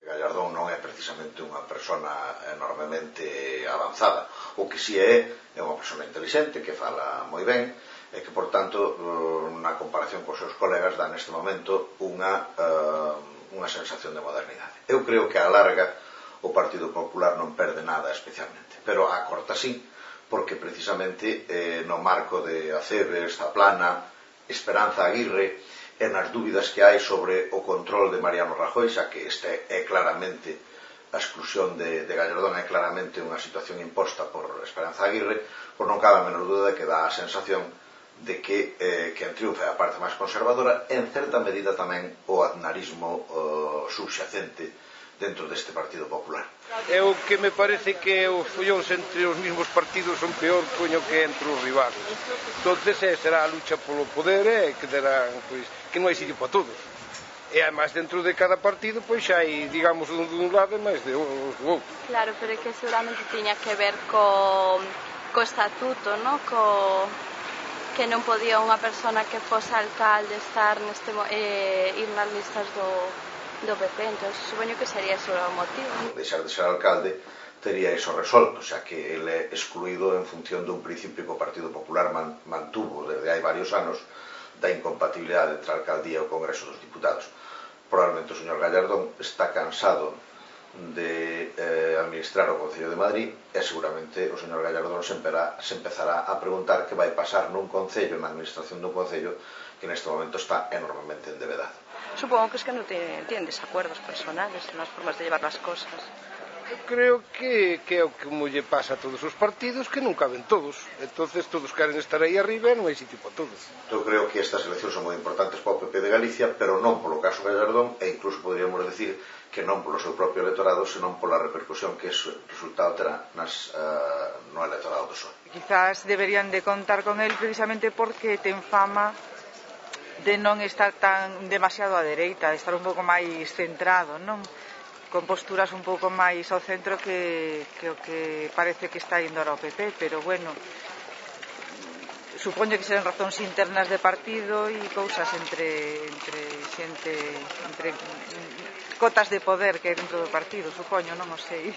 Gallardón non é precisamente unha persona enormemente avanzada. O que si é unha persona inteligente, que fala moi ben, e que, por tanto, na comparación cos seus colegas, dá neste momento unha sensación de modernidade. Eu creo que a larga o Partido Popular non perde nada especialmente, pero a corta sí, porque precisamente no marco de Aceves, Zaplana, Esperanza Aguirre, e nas dúbidas que hai sobre o control de Mariano Rajoy, xa que este é claramente a exclusión de Gallardón, é claramente unha situación imposta por Esperanza Aguirre, pois non cabe a menor dúda de que dá a sensación de que quen triunfa é a parte máis conservadora, en certa medida tamén o aznarismo subxacente dentro deste Partido Popular. É o que me parece que os follóns entre os mismos partidos son peor coño que entre os rivales. Entonces será a lucha polo poder e que derán, pois, que non hai sitio para todos. E además dentro de cada partido pois xa hai, digamos, dun lado e máis do outro. Claro, pero é que seguramente tiña que ver co estatuto, no? Que non podía unha persona que fose alcalde estar ir nas listas do PP, entón supoño que sería ese o motivo. Deixar de ser alcalde tería iso resolto, xa que ele é excluído en función dun principio que o Partido Popular mantuvo desde hai varios anos da incompatibilidade entre a alcaldía e o Congreso dos Diputados. Probablemente o señor Gallardón está cansado de administrar o Concello de Madrid e seguramente o señor Gallardón se empezará a preguntar que vai pasar nun concello, na administración dun concello que neste momento está enormemente endevedado. Supongo que es que no tienen desacuerdos personales en las formas de llevar las cosas. Eu creo que é o que lle pasa a todos os partidos, que non caben todos. Entonces todos queren estar aí arriba e non hai sitio para todos. Eu creo que estas eleccións son moi importantes para o PP de Galicia, pero non polo caso Gallardón, e incluso poderíamos decir que non polo seu propio electorado, senón pola repercusión que ese resultado terá no electorado do PSOE. Quizás deberían de contar con él precisamente porque ten fama de non estar tan demasiado á dereita, de estar un pouco máis centrado, non? Con posturas un pouco máis ao centro que o que parece que está indo ahora o PP, pero bueno, supoño que serán razóns internas de partido e cousas entre xente, entre cotas de poder que hai dentro do partido, supoño, non o sei.